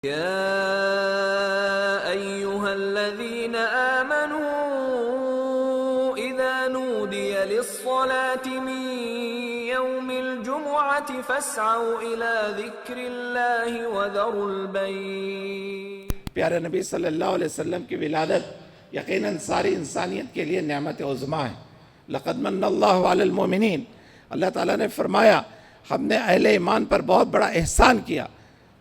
يا أيها الذين آمنوا إذا نودي للصلاة من يوم الجمعة فاسعوا إلى ذكر الله وذروا البيع. پیارے نبی صلی اللہ علیہ وسلم کی ولادت یقیناً ساری انسانیت کے لیے نعمت عظمیٰ ہے۔ لقد من اللہ علی المؤمنین، اللہ تعالیٰ نے فرمایا ہم نے اہل ایمان پر بہت بڑا احسان کیا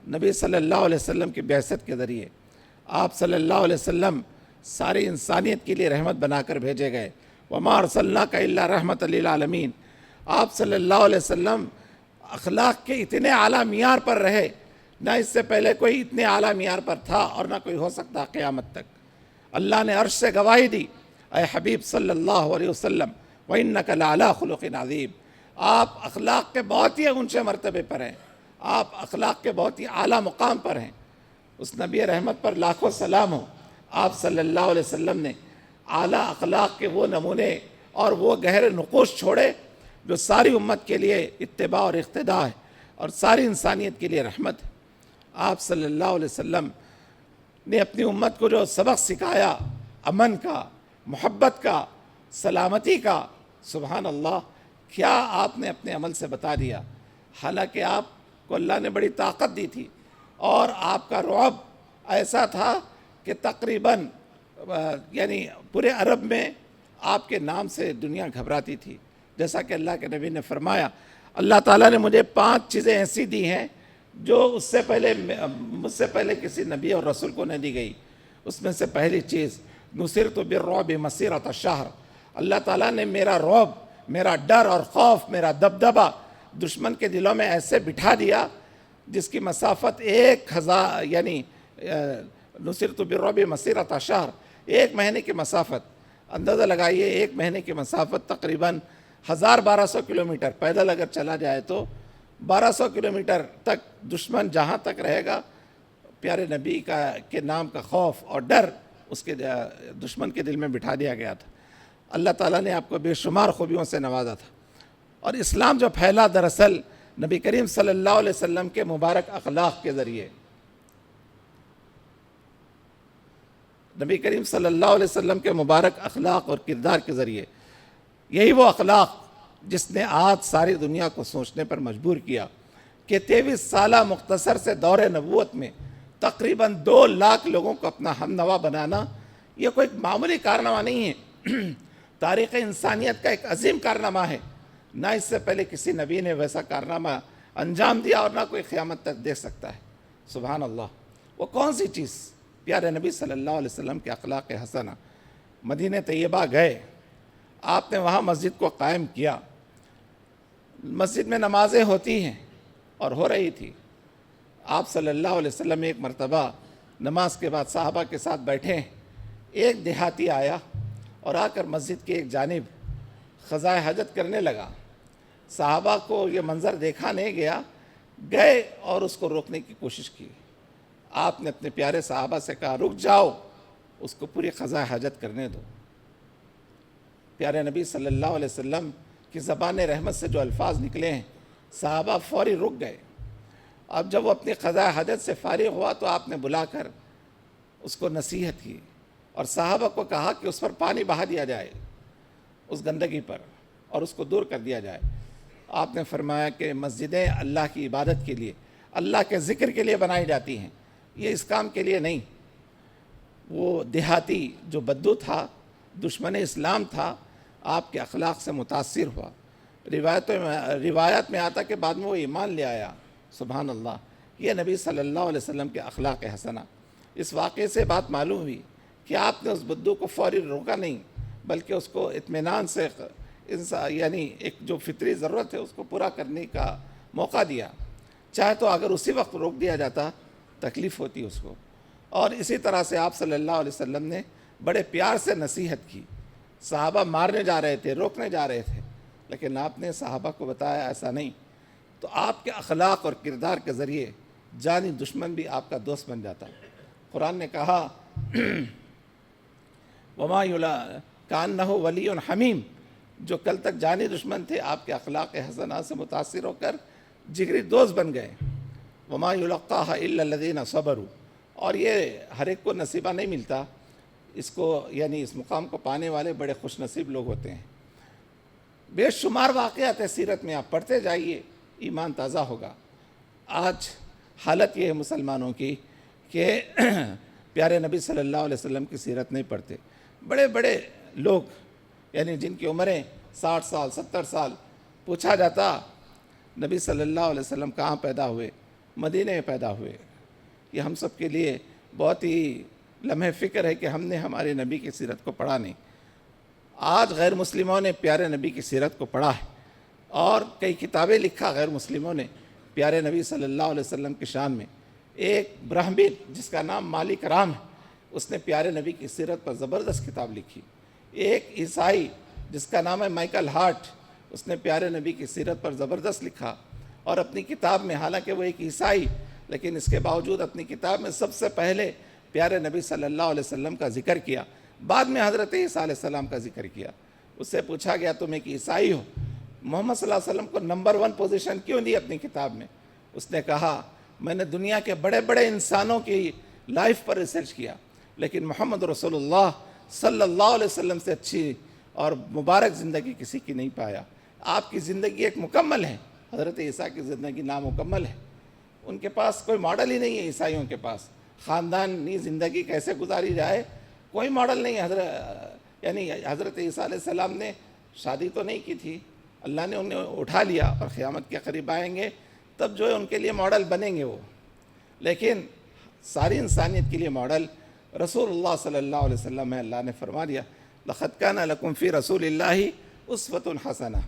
نبی صلی اللہ علیہ وسلم کی بعثت کے ذریعے۔ آپ صلی اللہ علیہ وسلم ساری انسانیت کے لیے رحمت بنا کر بھیجے گئے۔ وما ارسلناک الا رحمۃ للعالمین۔ آپ صلی اللہ علیہ وسلم اخلاق کے اتنے اعلیٰ معیار پر رہے، نہ اس سے پہلے کوئی اتنے اعلیٰ معیار پر تھا اور نہ کوئی ہو سکتا قیامت تک۔ اللہ نے عرش سے گواہی دی، اے حبیب صلی اللہ علیہ وسلم وَإِنَّكَ لَعَلَىٰ خُلُقٍ عَظِيمٍ، آپ اخلاق کے بہت ہی اونچے مرتبے پر ہیں، آپ اخلاق کے بہت ہی اعلیٰ مقام پر ہیں۔ اس نبی رحمت پر لاکھوں سلام ہو۔ آپ صلی اللہ علیہ وسلم نے اعلیٰ اخلاق کے وہ نمونے اور وہ گہرے نقوش چھوڑے جو ساری امت کے لیے اتباع اور اقتداء ہے اور ساری انسانیت کے لیے رحمت ہے۔ آپ صلی اللہ علیہ وسلم نے اپنی امت کو جو سبق سکھایا، امن کا، محبت کا، سلامتی کا، سبحان اللہ، کیا آپ نے اپنے عمل سے بتا دیا۔ حالانکہ آپ کو اللہ نے بڑی طاقت دی تھی اور آپ کا رعب ایسا تھا کہ تقریباً یعنی پورے عرب میں آپ کے نام سے دنیا گھبراتی تھی۔ جیسا کہ اللہ کے نبی نے فرمایا، اللہ تعالیٰ نے مجھے 5 چیزیں ایسی دی ہیں جو مجھ سے پہلے کسی نبی اور رسول کو نہیں دی گئی۔ اس میں سے پہلی چیز نصرت بالرعب مسیرۃ شہر، اللہ تعالیٰ نے میرا رعب، میرا ڈر اور خوف، میرا دبدبہ دشمن کے دلوں میں ایسے بٹھا دیا جس کی مسافت 1000 یعنی نصرت بالرعب مسیرۃ شہر، 1 مہینے کی مسافت، اندازہ لگائیے 1 مہینے کی مسافت تقریباً 1200 کلومیٹر، پیدل اگر چلا جائے تو 1200 کلومیٹر تک دشمن جہاں تک رہے گا، پیارے نبی کے نام کا خوف اور ڈر اس کے دشمن کے دل میں بٹھا دیا گیا تھا۔ اللہ تعالیٰ نے آپ کو بے شمار خوبیوں سے نوازا تھا، اور اسلام جو پھیلا دراصل نبی کریم صلی اللہ علیہ وسلم کے مبارک اخلاق کے ذریعے۔ نبی کریم صلی اللہ علیہ وسلم کے مبارک اخلاق اور کردار کے ذریعے، یہی وہ اخلاق جس نے آج ساری دنیا کو سوچنے پر مجبور کیا کہ 23 سالہ مختصر سے دور نبوت میں تقریباً 2 لاکھ لوگوں کو اپنا ہم نوا بنانا، یہ کوئی معمولی کارنامہ نہیں ہے، تاریخ انسانیت کا ایک عظیم کارنامہ ہے۔ نہ اس سے پہلے کسی نبی نے ویسا کارنامہ انجام دیا اور نہ کوئی قیامت تک دے سکتا ہے۔ سبحان اللہ۔ وہ کون سی چیز؟ پیارے نبی صلی اللہ علیہ وسلم کے اخلاق حسنہ۔ مدینہ طیبہ گئے، آپ نے وہاں مسجد کو قائم کیا، مسجد میں نمازیں ہوتی ہیں اور ہو رہی تھی۔ آپ صلی اللہ علیہ وسلم ایک مرتبہ نماز کے بعد صحابہ کے ساتھ بیٹھے ہیں، ایک دیہاتی آیا اور آ کر مسجد کی ایک جانب قضائے حاجت کرنے لگا۔ صحابہ کو یہ منظر دیکھا نہیں گیا، گئے اور اس کو روکنے کی کوشش کی۔ آپ نے اپنے پیارے صحابہ سے کہا، رک جاؤ، اس کو پوری قضائے حاجت کرنے دو۔ پیارے نبی صلی اللہ علیہ وسلم کی زبان رحمت سے جو الفاظ نکلے ہیں، صحابہ فوری رک گئے۔ اب جب وہ اپنی قضائے حاجت سے فارغ ہوا تو آپ نے بلا کر اس کو نصیحت کی اور صحابہ کو کہا کہ اس پر پانی بہا دیا جائے، اس گندگی پر، اور اس کو دور کر دیا جائے۔ آپ نے فرمایا کہ مسجدیں اللہ کی عبادت کے لیے، اللہ کے ذکر کے لیے بنائی جاتی ہیں، یہ اس کام کے لیے نہیں۔ وہ دیہاتی جو بدو تھا، دشمن اسلام تھا، آپ کے اخلاق سے متاثر ہوا۔ روایت میں آتا کہ بعد میں وہ ایمان لے آیا۔ سبحان اللہ۔ یہ نبی صلی اللہ علیہ وسلم کے اخلاق حسنہ۔ اس واقعے سے بات معلوم ہوئی کہ آپ نے اس بدو کو فوری روکا نہیں، بلکہ اس کو اطمینان سے یعنی ایک جو فطری ضرورت ہے اس کو پورا کرنے کا موقع دیا۔ چاہے تو اگر اسی وقت روک دیا جاتا تکلیف ہوتی اس کو۔ اور اسی طرح سے آپ صلی اللہ علیہ وسلم نے بڑے پیار سے نصیحت کی۔ صحابہ مارنے جا رہے تھے، روکنے جا رہے تھے، لیکن آپ نے صحابہ کو بتایا ایسا نہیں۔ تو آپ کے اخلاق اور کردار کے ذریعے جانی دشمن بھی آپ کا دوست بن جاتا ہے۔ قرآن نے کہا وَمَا كَأَنَّهُ وَلِيٌّ حَمِيمٌ، جو کل تک جانی دشمن تھے آپ کے اخلاق حسنہ سے متاثر ہو کر جگری دوست بن گئے۔ وما یلقاها الا الذین صبروا، اور یہ ہر ایک کو نصیبہ نہیں ملتا، اس کو یعنی اس مقام کو پانے والے بڑے خوش نصیب لوگ ہوتے ہیں۔ بے شمار واقعات سیرت میں آپ پڑھتے جائیے، ایمان تازہ ہوگا۔ آج حالت یہ ہے مسلمانوں کی کہ پیارے نبی صلی اللہ علیہ وسلم کی سیرت نہیں پڑھتے۔ بڑے بڑے لوگ یعنی جن کی عمریں 60 سال 70 سال، پوچھا جاتا نبی صلی اللہ علیہ وسلم کہاں پیدا ہوئے؟ مدینے میں پیدا ہوئے۔ یہ ہم سب کے لیے بہت ہی لمحہ فکر ہے کہ ہم نے ہمارے نبی کی سیرت کو پڑھا نہیں۔ آج غیر مسلموں نے پیارے نبی کی سیرت کو پڑھا ہے، اور کئی کتابیں لکھا غیر مسلموں نے پیارے نبی صلی اللہ علیہ وسلم کی شان میں۔ ایک برہمن جس کا نام مالک رام ہے، اس نے پیارے نبی کی سیرت پر زبردست کتاب لکھی۔ ایک عیسائی جس کا نام ہے مائیکل ہارٹ، اس نے پیارے نبی کی سیرت پر زبردست لکھا، اور اپنی کتاب میں، حالانکہ وہ ایک عیسائی لیکن اس کے باوجود اپنی کتاب میں سب سے پہلے پیارے نبی صلی اللہ علیہ وسلم کا ذکر کیا، بعد میں حضرت عیسیٰ علیہ السلام کا ذکر کیا۔ اس سے پوچھا گیا تم ایک عیسائی ہو، محمد صلی اللہ علیہ وسلم کو نمبر 1 پوزیشن کیوں دی اپنی کتاب میں؟ اس نے کہا میں نے دنیا کے بڑے بڑے انسانوں کی لائف پر ریسرچ کیا، لیکن محمد رسول اللہ صلی اللہ علیہ وسلم سے اچھی اور مبارک زندگی کسی کی نہیں پایا۔ آپ کی زندگی ایک مکمل ہے، حضرت عیسیٰ کی زندگی نامکمل ہے۔ ان کے پاس کوئی ماڈل ہی نہیں ہے، عیسائیوں کے پاس خاندانی زندگی کیسے گزاری جائے کوئی ماڈل نہیں ہے۔ یعنی حضرت عیسیٰ علیہ السلام نے شادی تو نہیں کی تھی، اللہ نے انہیں اٹھا لیا، اور قیامت کے قریب آئیں گے تب جو ہے ان کے لیے ماڈل بنیں گے وہ، لیکن ساری انسانیت کے لیے ماڈل رسول اللہ صلی اللہ علیہ وسلم ہے۔ اللہ نے فرما دیا لَقَدْ كَانَ لَكُمْ فِي رَسُولِ اللَّهِ أُسْوَةٌ حَسَنَةٌ۔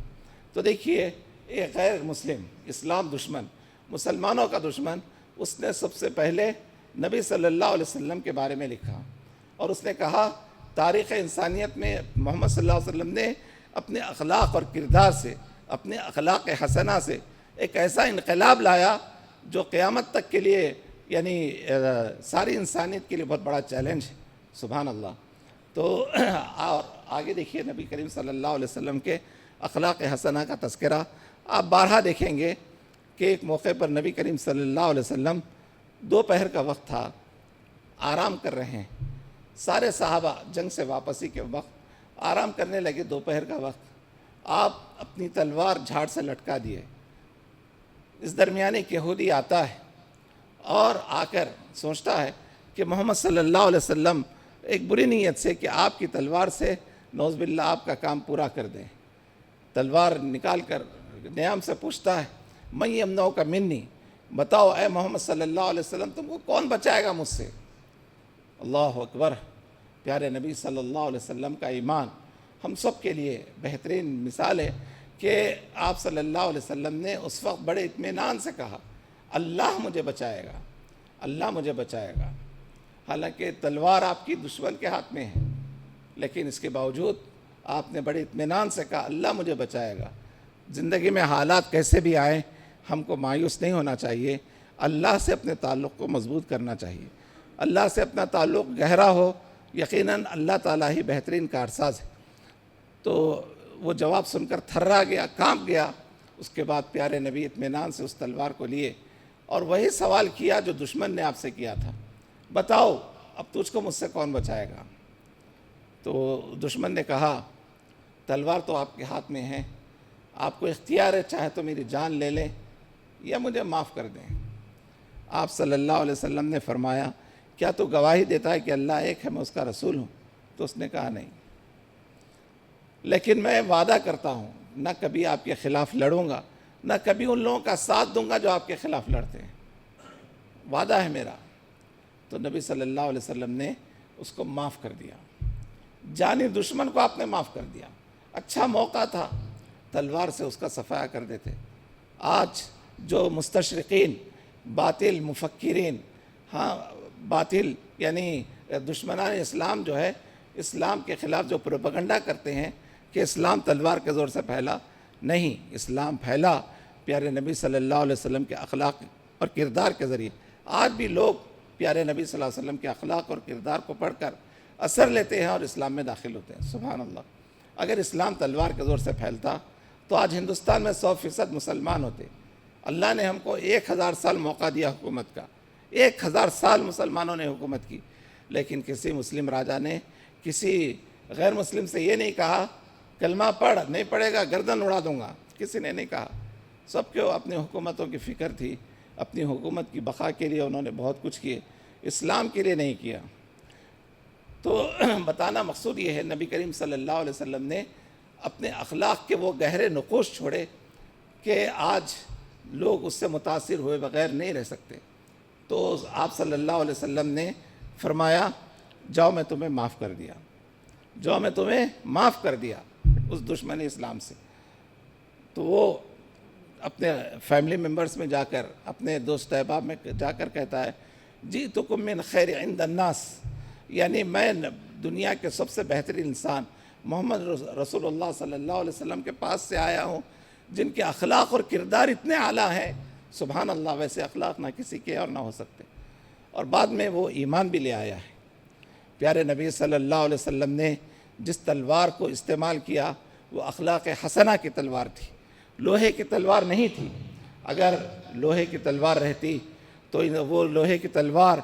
تو دیکھیے ایک غیر مسلم، اسلام دشمن، مسلمانوں کا دشمن، اس نے سب سے پہلے نبی صلی اللہ علیہ وسلم کے بارے میں لکھا، اور اس نے کہا تاریخ انسانیت میں محمد صلی اللہ علیہ وسلم نے اپنے اخلاق اور کردار سے، اپنے اخلاق حسنہ سے ایک ایسا انقلاب لایا جو قیامت تک کے لیے یعنی ساری انسانیت کے لیے بہت بڑا چیلنج ہے۔ سبحان اللہ۔ تو اور آگے دیکھیے نبی کریم صلی اللہ علیہ وسلم کے اخلاق حسنہ کا تذکرہ آپ بارہا دیکھیں گے کہ ایک موقع پر نبی کریم صلی اللہ علیہ وسلم دوپہر کا وقت تھا، آرام کر رہے ہیں، سارے صحابہ جنگ سے واپسی کے وقت آرام کرنے لگے۔ دوپہر کا وقت آپ اپنی تلوار جھاڑ سے لٹکا دیے۔ اس درمیان ایک یہودی آتا ہے اور آ کر سوچتا ہے کہ محمد صلی اللہ علیہ وسلم ایک بری نیت سے کہ آپ کی تلوار سے نعوذ باللہ آپ کا کام پورا کر دیں، تلوار نکال کر نیام سے پوچھتا ہے میں یمنعک منی، بتاؤ اے محمد صلی اللہ علیہ وسلم تم کو کون بچائے گا مجھ سے؟ اللہ اکبر۔ پیارے نبی صلی اللہ علیہ وسلم کا ایمان ہم سب کے لیے بہترین مثال ہے کہ آپ صلی اللہ علیہ وسلم نے اس وقت بڑے اطمینان سے کہا اللہ مجھے بچائے گا، اللہ مجھے بچائے گا۔ حالانکہ تلوار آپ کی دشمن کے ہاتھ میں ہے، لیکن اس کے باوجود آپ نے بڑے اطمینان سے کہا اللہ مجھے بچائے گا۔ زندگی میں حالات کیسے بھی آئیں ہم کو مایوس نہیں ہونا چاہیے، اللہ سے اپنے تعلق کو مضبوط کرنا چاہیے۔ اللہ سے اپنا تعلق گہرا ہو، یقیناً اللہ تعالیٰ ہی بہترین کارساز ہے۔ تو وہ جواب سن کر تھرا گیا، کانپ گیا۔ اس کے بعد پیارے نبی اطمینان سے اس تلوار کو لیے اور وہی سوال کیا جو دشمن نے آپ سے کیا تھا، بتاؤ اب تجھ کو مجھ سے کون بچائے گا؟ تو دشمن نے کہا تلوار تو آپ کے ہاتھ میں ہے، آپ کو اختیار ہے، چاہے تو میری جان لے لیں یا مجھے معاف کر دیں۔ آپ صلی اللہ علیہ وسلم نے فرمایا کیا تو گواہی دیتا ہے کہ اللہ ایک ہے، میں اس کا رسول ہوں؟ تو اس نے کہا نہیں، لیکن میں وعدہ کرتا ہوں نہ کبھی آپ کے خلاف لڑوں گا، نہ کبھی ان لوگوں کا ساتھ دوں گا جو آپ کے خلاف لڑتے ہیں، وعدہ ہے میرا۔ تو نبی صلی اللہ علیہ وسلم نے اس کو معاف کر دیا، جانی دشمن کو آپ نے معاف کر دیا۔ اچھا موقع تھا، تلوار سے اس کا صفایا کر دیتے۔ آج جو مستشرقین، باطل مفکرین، باطل یعنی دشمنان اسلام جو ہے، اسلام کے خلاف جو پروپیگنڈا کرتے ہیں کہ اسلام تلوار کے زور سے پھیلا، نہیں، اسلام پھیلا پیارے نبی صلی اللہ علیہ وسلم کے اخلاق اور کردار کے ذریعے۔ آج بھی لوگ پیارے نبی صلی اللہ علیہ وسلم کے اخلاق اور کردار کو پڑھ کر اثر لیتے ہیں اور اسلام میں داخل ہوتے ہیں۔ سبحان اللہ۔ اگر اسلام تلوار کے زور سے پھیلتا تو آج ہندوستان میں 100% مسلمان ہوتے، اللہ نے ہم کو 1000 سال موقع دیا حکومت کا، 1000 سال مسلمانوں نے حکومت کی، لیکن کسی مسلم راجا نے کسی غیر مسلم سے یہ نہیں کہا کلمہ پڑھ، نہیں پڑھے گا گردن اڑا دوں گا، کسی نے نہیں کہا۔ سب کو اپنی حکومتوں کی فکر تھی، اپنی حکومت کی بقا کے لیے انہوں نے بہت کچھ کیے، اسلام کے لیے نہیں کیا۔ تو بتانا مقصود یہ ہے، نبی کریم صلی اللہ علیہ وسلم نے اپنے اخلاق کے وہ گہرے نقوش چھوڑے کہ آج لوگ اس سے متاثر ہوئے بغیر نہیں رہ سکتے۔ تو آپ صلی اللہ علیہ وسلم نے فرمایا جاؤ میں تمہیں معاف کر دیا، جاؤ میں تمہیں معاف کر دیا اس دشمن اسلام سے۔ تو وہ اپنے فیملی ممبرز میں جا کر، اپنے دوست احباب میں جا کر کہتا ہے جئتکم من خیر عند الناس، یعنی میں دنیا کے سب سے بہترین انسان محمد رسول اللہ صلی اللہ علیہ وسلم کے پاس سے آیا ہوں، جن کے اخلاق اور کردار اتنے اعلیٰ ہیں، سبحان اللہ، ویسے اخلاق نہ کسی کے اور نہ ہو سکتے۔ اور بعد میں وہ ایمان بھی لے آیا ہے۔ پیارے نبی صلی اللہ علیہ وسلم نے جس تلوار کو استعمال کیا وہ اخلاق حسنہ کی تلوار تھی، لوہے کی تلوار نہیں تھی۔ اگر لوہے کی تلوار رہتی تو وہ لوہے کی تلوار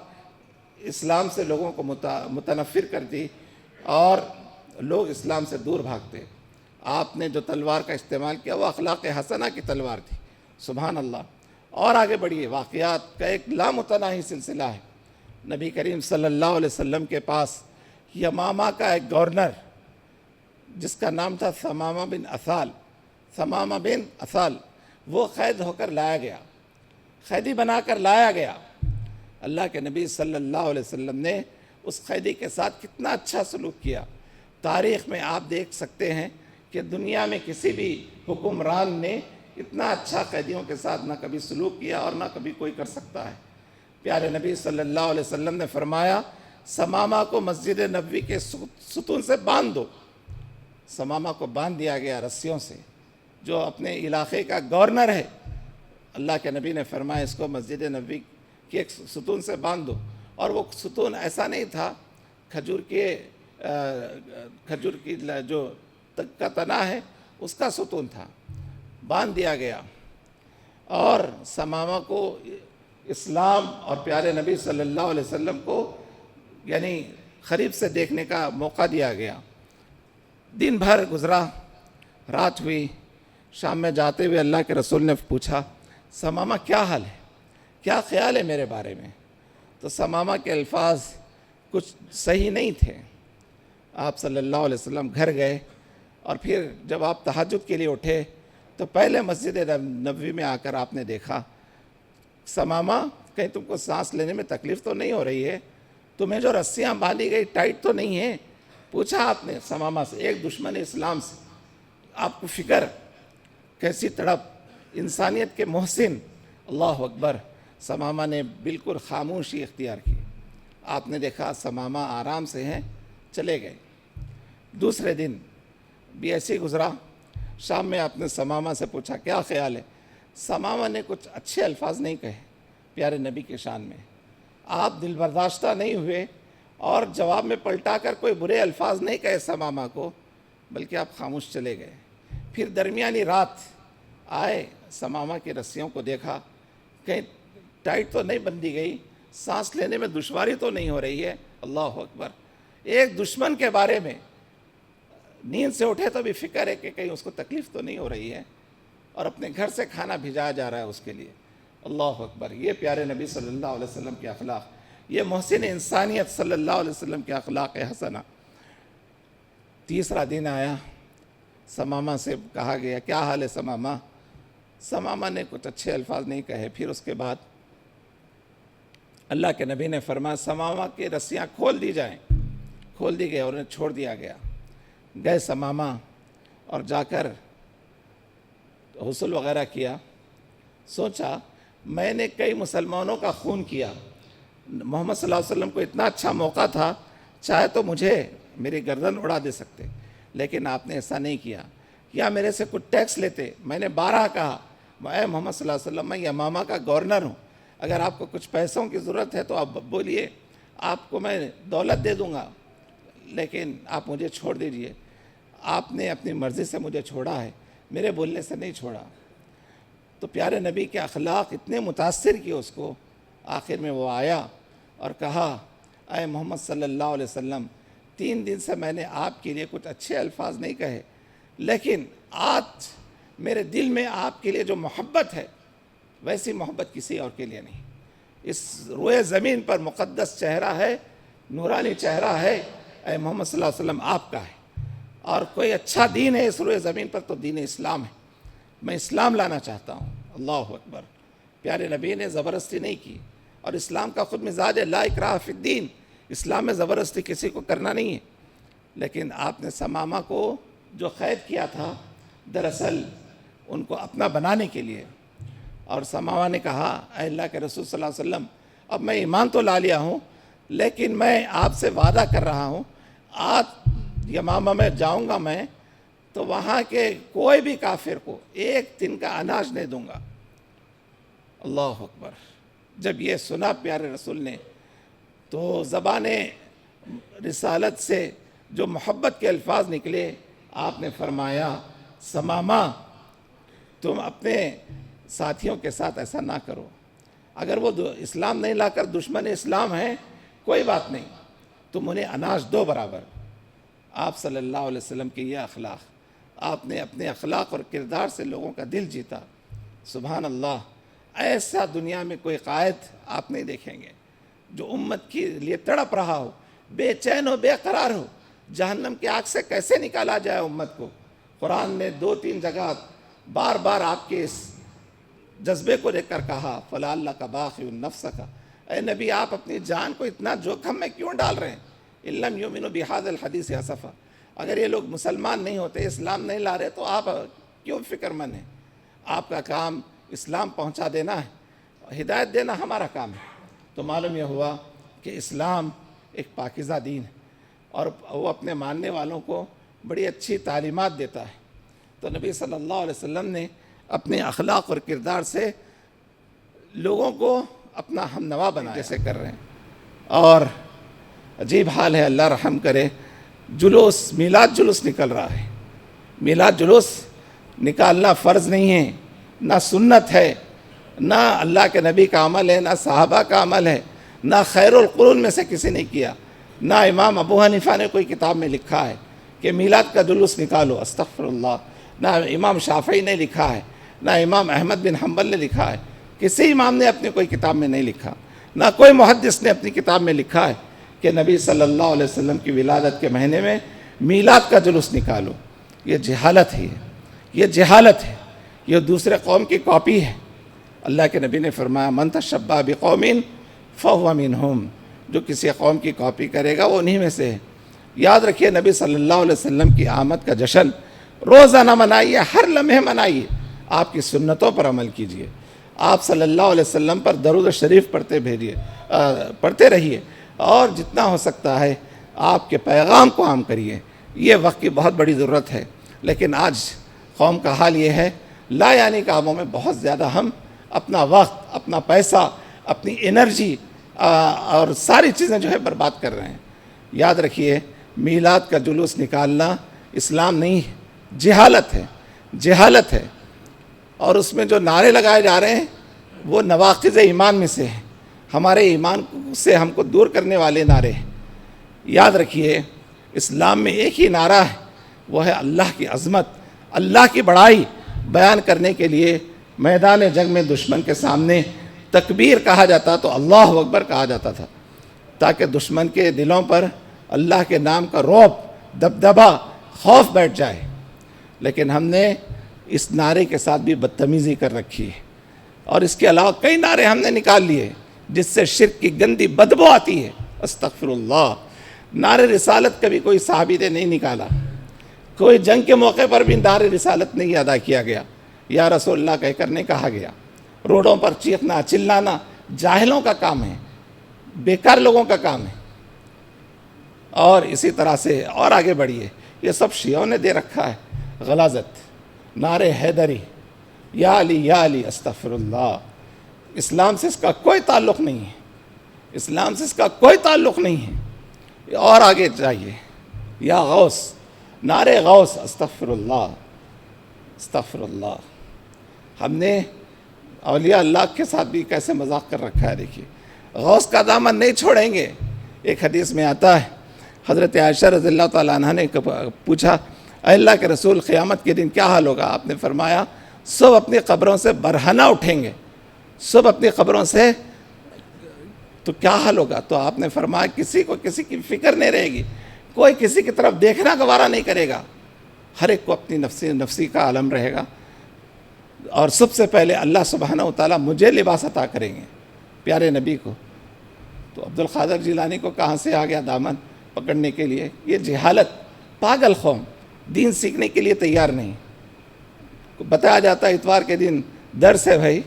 اسلام سے لوگوں کو متنفر کرتی اور لوگ اسلام سے دور بھاگتے۔ آپ نے جو تلوار کا استعمال کیا وہ اخلاق حسنہ کی تلوار تھی، سبحان اللہ۔ اور آگے بڑھیے، واقعات کا ایک لامتناہی سلسلہ ہے۔ نبی کریم صلی اللہ علیہ وسلم کے پاس یمامہ کا ایک گورنر جس کا نام تھا ثمامہ بن اثال، ثمامہ بن اثال، وہ قید ہو کر لایا گیا، قیدی بنا کر لایا گیا۔ اللہ کے نبی صلی اللہ علیہ وسلم نے اس قیدی کے ساتھ کتنا اچھا سلوک کیا۔ تاریخ میں آپ دیکھ سکتے ہیں کہ دنیا میں کسی بھی حکمران نے اتنا اچھا قیدیوں کے ساتھ نہ کبھی سلوک کیا اور نہ کبھی کوئی کر سکتا ہے۔ پیارے نبی صلی اللہ علیہ وسلم نے فرمایا ثمامہ کو مسجد نبوی کے ستون سے باندھ دو۔ ثمامہ کو باندھ دیا گیا رسیوں سے، جو اپنے علاقے کا گورنر ہے۔ اللہ کے نبی نے فرمایا اس کو مسجد نبوی کے ایک ستون سے باندھ دو، اور وہ ستون ایسا نہیں تھا کھجور کی جو کا تنا ہے اس کا ستون تھا، باندھ دیا گیا۔ اور ثمامہ کو اسلام اور پیارے نبی صلی اللہ علیہ وسلم کو یعنی قریب سے دیکھنے کا موقع دیا گیا۔ دن بھر گزرا، رات ہوئی، شام میں جاتے ہوئے اللہ کے رسول نے پوچھا ثمامہ کیا حال ہے، کیا خیال ہے میرے بارے میں؟ تو ثمامہ کے الفاظ کچھ صحیح نہیں تھے۔ آپ صلی اللہ علیہ وسلم گھر گئے، اور پھر جب آپ تہجد کے لیے اٹھے تو پہلے مسجد نبوی میں آ کر آپ نے دیکھا ثمامہ کہیں تم کو سانس لینے میں تکلیف تو نہیں ہو رہی ہے؟ تمہیں جو رسیاں باندھی گئی ٹائٹ تو نہیں ہیں؟ پوچھا آپ نے ثمامہ سے، ایک دشمن اسلام سے۔ آپ کو فکر، کیسی تڑپ، انسانیت کے محسن، اللہ اکبر۔ ثمامہ نے بالکل خاموشی اختیار کی۔ آپ نے دیکھا ثمامہ آرام سے ہیں، چلے گئے۔ دوسرے دن بھی ایسے گزرا، شام میں آپ نے ثمامہ سے پوچھا کیا خیال ہے؟ ثمامہ نے کچھ اچھے الفاظ نہیں کہے پیارے نبی کے شان میں۔ آپ دل برداشتہ نہیں ہوئے اور جواب میں پلٹا کر کوئی برے الفاظ نہیں کہے ثمامہ کو، بلکہ آپ خاموش چلے گئے۔ پھر درمیانی رات آئے، ثمامہ کی رسیوں کو دیکھا، کہیں ٹائٹ تو نہیں بندھی گئی، سانس لینے میں دشواری تو نہیں ہو رہی ہے؟ اللہ اکبر۔ ایک دشمن کے بارے میں نیند سے اٹھے تو بھی فکر ہے کہ کہیں اس کو تکلیف تو نہیں ہو رہی ہے، اور اپنے گھر سے کھانا بھیجایا جا رہا ہے اس کے لیے۔ اللہ اکبر۔ یہ پیارے نبی صلی اللہ علیہ وسلم کے اخلاق، یہ محسن انسانیت صلی اللہ علیہ وسلم کے اخلاق حسنہ۔ تیسرا دن آیا، ثمامہ سے کہا گیا کیا حال ہے ثمامہ؟ ثمامہ نے کچھ اچھے الفاظ نہیں کہے۔ پھر اس کے بعد اللہ کے نبی نے فرمایا ثمامہ کی رسیاں کھول دی جائیں۔ کھول دی گئی اور انہیں چھوڑ دیا گیا۔ گئے ثمامہ اور جا کر غسل وغیرہ کیا۔ سوچا میں نے کئی مسلمانوں کا خون کیا، محمد صلی اللہ علیہ وسلم کو اتنا اچھا موقع تھا، چاہے تو مجھے میری گردن اڑا دے سکتے، لیکن آپ نے ایسا نہیں کیا۔ یا میرے سے کچھ ٹیکس لیتے، میں نے 12 کہا اے محمد صلی اللہ علیہ وسلم میں یمامہ کا گورنر ہوں، اگر آپ کو کچھ پیسوں کی ضرورت ہے تو آپ بولیے، آپ کو میں دولت دے دوں گا، لیکن آپ مجھے چھوڑ دیجئے۔ آپ نے اپنی مرضی سے مجھے چھوڑا ہے، میرے بولنے سے نہیں چھوڑا۔ تو پیارے نبی کے اخلاق اتنے متاثر کیے اس کو، آخر میں وہ آیا اور کہا اے محمد صلی اللہ علیہ وسلم 3 دن سے میں نے آپ کے لیے کچھ اچھے الفاظ نہیں کہے، لیکن آج میرے دل میں آپ کے لیے جو محبت ہے ویسی محبت کسی اور کے لیے نہیں۔ اس روئے زمین پر مقدس چہرہ ہے، نورانی چہرہ ہے، اے محمد صلی اللہ علیہ وسلم آپ کا ہے، اور کوئی اچھا دین ہے اس روئے زمین پر تو دین اسلام ہے، میں اسلام لانا چاہتا ہوں۔ اللہ اکبر۔ پیارے نبی نے زبردستی نہیں کی، اور اسلام کا خود مزاج ہے لا اکراہ فی الدین، اسلام میں زبردستی کسی کو کرنا نہیں ہے۔ لیکن آپ نے ثمامہ کو جو قید کیا تھا دراصل ان کو اپنا بنانے کے لیے، اور ثمامہ نے کہا اے اللہ کے رسول صلی اللہ علیہ وسلم اب میں ایمان تو لا لیا ہوں، لیکن میں آپ سے وعدہ کر رہا ہوں آج یمامہ میں جاؤں گا میں تو وہاں کے کوئی بھی کافر کو 1 دن کا اناج نہیں دوں گا۔ اللہ اکبر۔ جب یہ سنا پیارے رسول نے تو زبان رسالت سے جو محبت کے الفاظ نکلے، آپ نے فرمایا ثمامہ تم اپنے ساتھیوں کے ساتھ ایسا نہ کرو، اگر وہ اسلام نہیں لا کر دشمن اسلام ہیں کوئی بات نہیں، تم انہیں اناج دو برابر۔ آپ صلی اللہ علیہ وسلم کی یہ اخلاق، آپ نے اپنے اخلاق اور کردار سے لوگوں کا دل جیتا۔ سبحان اللہ، ایسا دنیا میں کوئی قائد آپ نہیں دیکھیں گے جو امت کے لیے تڑپ رہا ہو، بے چین ہو، بے قرار ہو، جہنم کی آگ سے کیسے نکالا جائے امت کو۔ قرآن نے 2-3 جگہ بار بار آپ کے اس جذبے کو لے کر کہا فَلَعَلَّكَ بَاخِعٌ نَفْسَكَ، اے نبی آپ اپنی جان کو اتنا جوخم میں کیوں ڈال رہے ہیں؟ إِن لَمْ يُؤْمِنُوا بِهَذَا الْحَدِيثِ أَسَفًا، اگر یہ لوگ مسلمان نہیں ہوتے، اسلام نہیں لا رہے تو آپ کیوں فکر مند ہیں؟ آپ کا کام اسلام پہنچا دینا ہے، ہدایت دینا ہمارا کام ہے۔ تو معلوم یہ ہوا کہ اسلام ایک پاکیزہ دین ہے، اور وہ اپنے ماننے والوں کو بڑی اچھی تعلیمات دیتا ہے۔ تو نبی صلی اللہ علیہ وسلم نے اپنے اخلاق اور کردار سے لوگوں کو اپنا ہم نوا بنا جیسے کر رہے ہیں۔ اور عجیب حال ہے، اللہ رحم کرے، جلوس میلاد جلوس نکل رہا ہے۔ میلاد جلوس نکالنا فرض نہیں ہے، نہ سنت ہے، نہ اللہ کے نبی کا عمل ہے، نہ صحابہ کا عمل ہے، نہ خیر القرون میں سے کسی نے کیا، نہ امام ابو حنیفہ نے کوئی کتاب میں لکھا ہے کہ میلاد کا جلوس نکالو، استغفر اللہ، نہ امام شافعی نے لکھا ہے، نہ امام احمد بن حنبل نے لکھا ہے، کسی امام نے اپنی کوئی کتاب میں نہیں لکھا، نہ کوئی محدث نے اپنی کتاب میں لکھا ہے کہ نبی صلی اللہ علیہ وسلم کی ولادت کے مہینے میں میلاد کا جلوس نکالو۔ یہ جہالت ہے، یہ جہالت ہے، یہ دوسرے قوم کی کاپی ہے۔ اللہ کے نبی نے فرمایا من تشبہ بقوم فہو منہم، جو کسی قوم کی کاپی کرے گا وہ انہی میں سے ہے۔ یاد رکھیے نبی صلی اللہ علیہ وسلم کی آمد کا جشن روزانہ منائیے، ہر لمحے منائیے، آپ کی سنتوں پر عمل کیجیے، آپ صلی اللہ علیہ وسلم پر درود شریف پڑھتے رہیے، اور جتنا ہو سکتا ہے آپ کے پیغام کو عام کریے۔ یہ وقت کی بہت بڑی ضرورت ہے، لیکن آج قوم کا حال یہ ہے لا یعنی کاموں میں بہت زیادہ ہم اپنا وقت، اپنا پیسہ، اپنی انرجی اور ساری چیزیں جو ہے برباد کر رہے ہیں۔ یاد رکھیے میلاد کا جلوس نکالنا اسلام نہیں ہے، جہالت ہے، جہالت ہے، اور اس میں جو نعرے لگائے جا رہے ہیں وہ نواقض ایمان میں سے ہیں، ہمارے ایمان سے ہم کو دور کرنے والے نعرے ہیں۔ یاد رکھیے اسلام میں ایک ہی نعرہ ہے، وہ ہے اللہ کی عظمت، اللہ کی بڑائی بیان کرنے کے لیے میدان جنگ میں دشمن کے سامنے تکبیر کہا جاتا تو اللہ اکبر کہا جاتا تھا، تاکہ دشمن کے دلوں پر اللہ کے نام کا رعب، دبدبا، خوف بیٹھ جائے۔ لیکن ہم نے اس نعرے کے ساتھ بھی بدتمیزی کر رکھی ہے، اور اس کے علاوہ کئی نعرے ہم نے نکال لیے جس سے شرک کی گندی بدبو آتی ہے۔ استغفر اللہ۔ نعرے رسالت کبھی کوئی صحابی نے نہیں نکالا، کوئی جنگ کے موقع پر بھی نعرے رسالت نہیں ادا کیا گیا، یا رسول اللہ کہہ کر نہیں کہا گیا۔ روڈوں پر چیخنا چلانا جاہلوں کا کام ہے، بیکار لوگوں کا کام ہے۔ اور اسی طرح سے اور آگے بڑھیے، یہ سب شیعوں نے دے رکھا ہے، غلاظت، نعرے حیدری، یا علی یا علی، استغفر اللہ۔ اسلام سے اس کا کوئی تعلق نہیں ہے، اسلام سے اس کا کوئی تعلق نہیں ہے۔ اور آگے جائیے، یا غوث، نعرے غوث، استغفر اللہ، استغفر اللہ۔ ہم نے اولیاء اللہ کے ساتھ بھی کیسے مذاق کر رکھا ہے. دیکھیے غوث کا دامن نہیں چھوڑیں گے. ایک حدیث میں آتا ہے حضرت عائشہ رضی اللہ تعالیٰ عنہ نے پوچھا اے اللہ کے رسول قیامت کے دن کیا حال ہوگا؟ آپ نے فرمایا سب اپنی قبروں سے برہنہ اٹھیں گے, سب اپنی قبروں سے. تو کیا حال ہوگا؟ تو آپ نے فرمایا کسی کو کسی کی فکر نہیں رہے گی, کوئی کسی کی طرف دیکھنا گوارا نہیں کرے گا, ہر ایک کو اپنی نفسی کا عالم رہے گا. اور سب سے پہلے اللہ سبحانہ و تعالیٰ مجھے لباس عطا کریں گے, پیارے نبی کو. تو عبد القادر جیلانی کو کہاں سے آ گیا دامن پکڑنے کے لیے؟ یہ جہالت, پاگل قوم, دین سیکھنے کے لیے تیار نہیں. بتایا جاتا ہے اتوار کے دن درس ہے بھائی,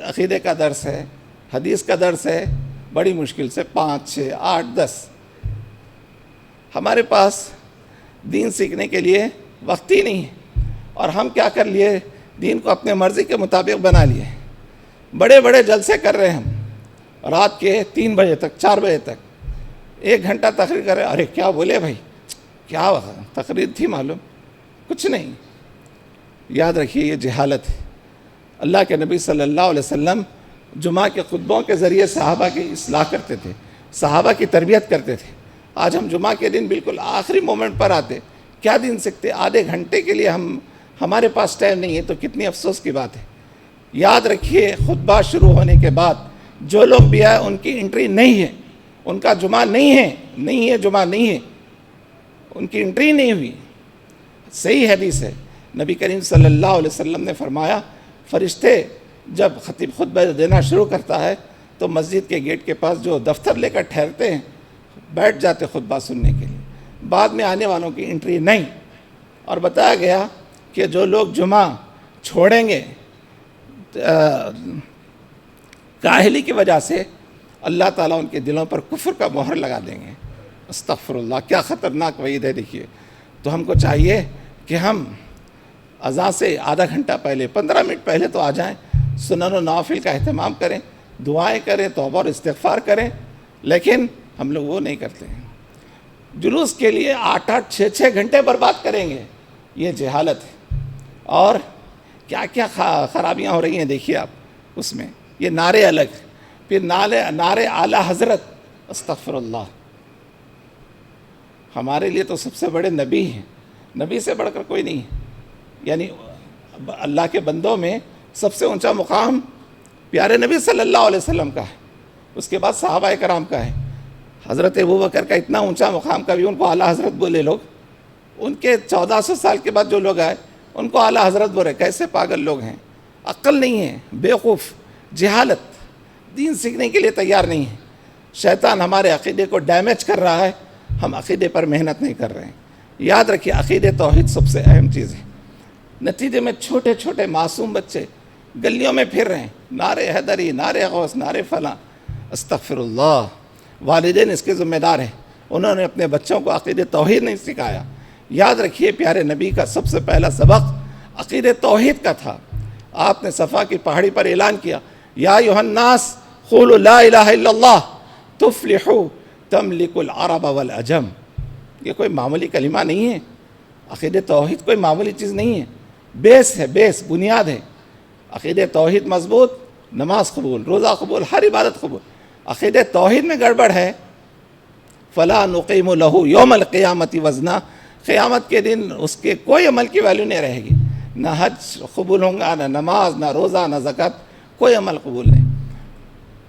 عقیدے کا درس ہے, حدیث کا درس ہے, بڑی مشکل سے 5 6 8 10. ہمارے پاس دین سیکھنے کے لیے وقت ہی نہیں ہے, اور ہم کیا کر لیے, دین کو اپنے مرضی کے مطابق بنا لیے. بڑے بڑے جلسے کر رہے ہیں ہم, رات کے 3 بجے تک 4 بجے تک 1 گھنٹہ تقریر کر رہے ہیں. ارے کیا بولے بھائی, کیا تقریر تھی معلوم؟ کچھ نہیں. یاد رکھیے یہ جہالت ہے. اللہ کے نبی صلی اللہ علیہ وسلم جمعہ کے خطبوں کے ذریعے صحابہ کی اصلاح کرتے تھے, صحابہ کی تربیت کرتے تھے. آج ہم جمعہ کے دن بالکل آخری مومنٹ پر آتے, کیا دین سیکھتے؟ آدھے گھنٹے کے لیے ہمارے پاس ٹائم نہیں ہے, تو کتنی افسوس کی بات ہے. یاد رکھیے خطبہ شروع ہونے کے بعد جو لوگ بھی آئے ان کی انٹری نہیں ہے, ان کا جمعہ نہیں ہے, جمعہ نہیں ہے, ان کی انٹری نہیں ہوئی. صحیح حدیث ہے, نبی کریم صلی اللہ علیہ وسلم نے فرمایا فرشتے جب خطیب خطبہ دینا شروع کرتا ہے تو مسجد کے گیٹ کے پاس جو دفتر لے کر ٹھہرتے ہیں بیٹھ جاتے خطبہ سننے کے لیے, بعد میں آنے والوں کی انٹری نہیں. اور بتایا گیا کہ جو لوگ جمعہ چھوڑیں گے کاہلی کی وجہ سے, اللہ تعالیٰ ان کے دلوں پر کفر کا مہر لگا دیں گے. استغفر اللہ, کیا خطرناک وعید ہے. دیکھیے تو ہم کو چاہیے کہ ہم اذان سے آدھا گھنٹہ پہلے 15 منٹ پہلے تو آ جائیں, سنن و نوافل کا اہتمام کریں, دعائیں کریں, توبہ اور استغفار کریں. لیکن ہم لوگ وہ نہیں کرتے ہیں, جلوس کے لیے 8 6 6 گھنٹے برباد کریں گے. یہ جہالت ہے. اور کیا کیا خرابیاں ہو رہی ہیں دیکھیے آپ اس میں. یہ نعرے الگ, پھر نعرے اعلیٰ حضرت. استغفر اللہ, ہمارے لیے تو سب سے بڑے نبی ہیں, نبی سے بڑھ کر کوئی نہیں ہے. یعنی اللہ کے بندوں میں سب سے اونچا مقام پیارے نبی صلی اللہ علیہ وسلم کا ہے, اس کے بعد صحابہ کرام کا ہے. حضرت ابوبکر کا اتنا اونچا مقام, کبھی ان کو اعلیٰ حضرت بولے لوگ. ان کے 1400 سال کے بعد جو لوگ آئے ان کو اعلیٰ حضرت بولے. کیسے پاگل لوگ ہیں, عقل نہیں ہے, بیوقوف, جہالت, دین سیکھنے کے لیے تیار نہیں ہے. شیطان ہمارے عقیدے کو ڈیمیج کر رہا ہے, ہم عقیدے پر محنت نہیں کر رہے ہیں. یاد رکھیے عقیدے توحید سب سے اہم چیز ہے. نتیجے میں چھوٹے چھوٹے معصوم بچے گلیوں میں پھر رہے ہیں, نعرے حیدری, نعرے غوث, نعرے فلاں. استغفر اللہ. والدین اس کے ذمہ دار ہیں, انہوں نے اپنے بچوں کو عقیدے توحید نہیں سکھایا. یاد رکھیے پیارے نبی کا سب سے پہلا سبق عقیدے توحید کا تھا. آپ نے صفا کی پہاڑی پر اعلان کیا یا ایھا الناس قولوا لا الہ الا اللہ تفلحوا تملک العرب والعجم. یہ کوئی معمولی کلمہ نہیں ہے, عقیدے توحید کوئی معمولی چیز نہیں ہے, بیس ہے, بیس, بنیاد ہے. عقیدے توحید مضبوط, نماز قبول, روزہ قبول, ہر عبادت قبول. عقیدے توحید میں گڑبڑ ہے فلا نقیم لہ یوم القیامت وزنا, قیامت کے دن اس کے کوئی عمل کی ویلیو نہیں رہے گی. نہ حج قبول ہوں گا, نہ نماز, نہ روزہ, نہ زکوٰۃ, کوئی عمل قبول نہیں.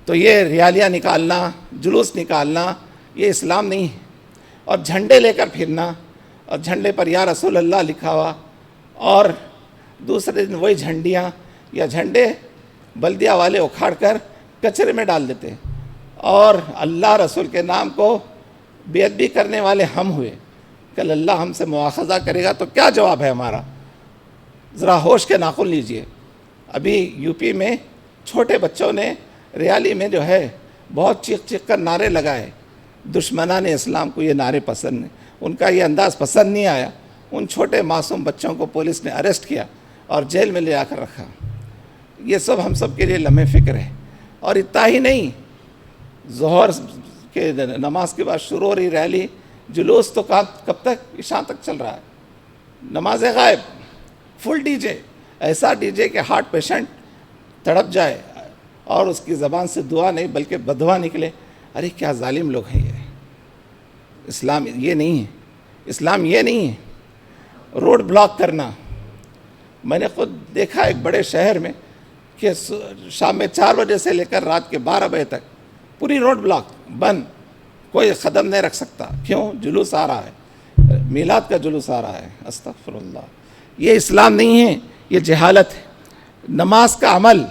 تو یہ ریالیاں نکالنا, جلوس نکالنا, یہ اسلام نہیں ہے. اور جھنڈے لے کر پھرنا, اور جھنڈے پر یا رسول اللہ لکھا ہوا, اور دوسرے دن وہی جھنڈیاں یا جھنڈے بلدیہ والے اکھاڑ کر کچرے میں ڈال دیتے. اور اللہ رسول کے نام کو بے ادبی کرنے والے ہم ہوئے. کل اللہ ہم سے مواخذہ کرے گا تو کیا جواب ہے ہمارا؟ ذرا ہوش کے ناخن لیجئے. ابھی یو پی میں چھوٹے بچوں نے ریالی میں جو ہے بہت چیخ چیخ کر نعرے لگائے. دشمنان اسلام کو یہ نعرے پسند نہیں, ان کا یہ انداز پسند نہیں آیا. ان چھوٹے معصوم بچوں کو پولیس نے اریسٹ کیا اور جیل میں لے آ کر رکھا. یہ سب ہم سب کے لیے لمحے فکر ہے. اور اتنا ہی نہیں, ظہر کے نماز کے بعد شروع ہو رہی ریلی, جلوس تو کب تک؟ عشاء تک چل رہا ہے. نماز غائب, فل ڈی جے, ایسا ڈی جے کہ ہارٹ پیشنٹ تڑپ جائے اور اس کی زبان سے دعا نہیں بلکہ بددعا نکلے، ارے کیا ظالم لوگ ہیں یہ. اسلام یہ نہیں ہے، اسلام یہ نہیں ہے. روڈ بلاک کرنا، میں نے خود دیکھا ایک بڑے شہر میں کہ شام میں 4 بجے سے لے کر رات کے 12 بجے تک پوری روڈ بلاک بند، کوئی قدم نہیں رکھ سکتا. کیوں؟ جلوس آ رہا ہے، میلاد کا جلوس آ رہا ہے. استغفر اللہ. یہ اسلام نہیں ہے، یہ جہالت ہے. نماز کا عمل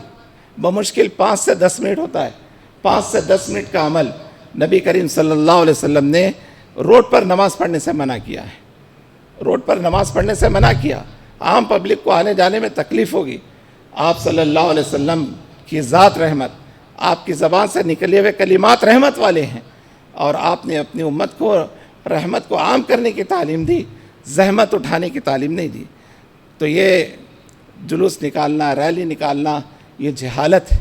بمشکل 5 سے 10 منٹ ہوتا ہے. 5 سے 10 منٹ کا عمل نبی کریم صلی اللہ علیہ وسلم نے روڈ پر نماز پڑھنے سے منع کیا ہے. روڈ پر نماز پڑھنے سے منع کیا. عام پبلک کو آنے جانے میں تکلیف ہوگی. آپ صلی اللہ علیہ وسلم کی ذات رحمت، آپ کی زبان سے نکلے ہوئے کلمات رحمت والے ہیں، اور آپ نے اپنی امت کو رحمت کو عام کرنے کی تعلیم دی، زحمت اٹھانے کی تعلیم نہیں دی. تو یہ جلوس نکالنا، ریلی نکالنا، یہ جہالت ہے.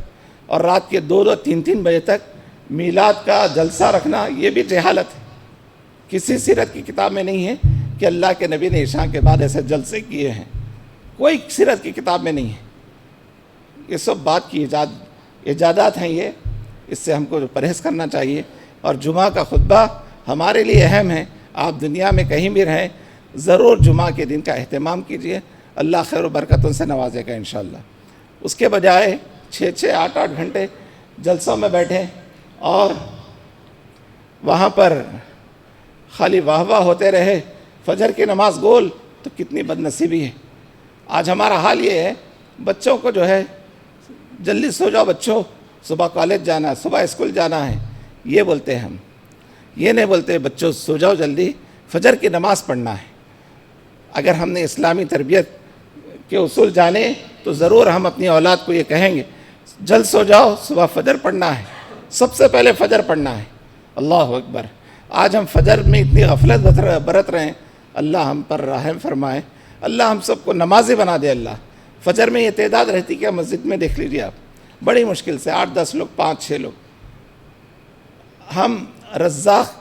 اور رات کے 2-2 3-3 بجے تک میلاد کا جلسہ رکھنا، یہ بھی جہالت ہے. کسی سیرت کی کتاب میں نہیں ہے کہ اللہ کے نبی نے عشاء کے بعد ایسے جلسے کیے ہیں. کوئی سیرت کی کتاب میں نہیں ہے. یہ سب بات کی ایجادات ہیں. یہ اس سے ہم کو پرہیز کرنا چاہیے. اور جمعہ کا خطبہ ہمارے لیے اہم ہے. آپ دنیا میں کہیں بھی رہیں، ضرور جمعہ کے دن کا اہتمام کیجئے. اللہ خیر و برکتوں سے نوازے گا انشاءاللہ. اس کے بجائے 6-6 8-8 گھنٹے جلسوں میں بیٹھیں اور وہاں پر خالی واہ واہ ہوتے رہے، فجر کی نماز گول، تو کتنی بد نصیبی ہے. آج ہمارا حال یہ ہے، بچوں کو جو ہے جلدی سو جاؤ بچوں، صبح کالج جانا ہے، صبح اسکول جانا ہے، یہ بولتے ہیں ہم. یہ نہیں بولتے بچوں سو جاؤ جلدی، فجر کی نماز پڑھنا ہے. اگر ہم نے اسلامی تربیت کے اصول جانے تو ضرور ہم اپنی اولاد کو یہ کہیں گے، جلد سو جاؤ، صبح فجر پڑھنا ہے، سب سے پہلے فجر پڑھنا ہے. اللہ اکبر. آج ہم فجر میں اتنی غفلت برت رہے ہیں. اللہ ہم پر رحم فرمائے، اللہ ہم سب کو نمازی بنا دے. اللہ فجر میں یہ تعداد رہتی کیا مسجد میں؟ دیکھ لیجیے آپ، بڑی مشکل سے 8-10 لوگ، 5-6 لوگ. ہم رزاق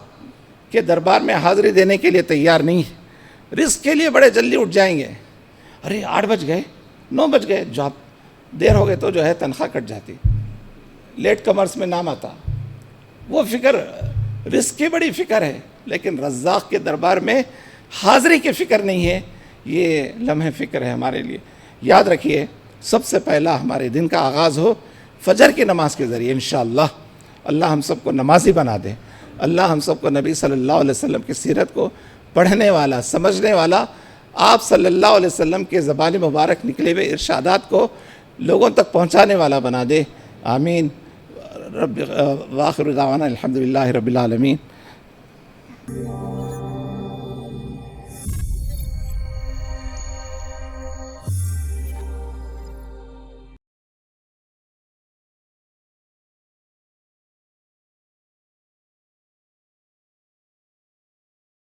کے دربار میں حاضری دینے کے لیے تیار نہیں ہیں. رزق کے لیے بڑے جلدی اٹھ جائیں گے. ارے 8 بج گئے، 9 بج گئے، جاب دیر ہو گئے تو جو ہے تنخواہ کٹ جاتی، لیٹ کمرس میں نام آتا. وہ فکر رزق کی بڑی فکر ہے، لیکن رزاق کے دربار میں حاضری کی فکر نہیں ہے. یہ لمحے فکر ہے ہمارے لیے. یاد رکھیے، سب سے پہلا ہمارے دن کا آغاز ہو فجر کی نماز کے ذریعے. انشاءاللہ اللہ ہم سب کو نمازی بنا دے. اللہ ہم سب کو نبی صلی اللہ علیہ وسلم کی سیرت کو پڑھنے والا، سمجھنے والا، آپ صلی اللہ علیہ وسلم کے زبان مبارک نکلے ہوئے ارشادات کو لوگوں تک پہنچانے والا بنا دے. آمین. رب وآخر دعوانا الحمدللہ رب العالمین.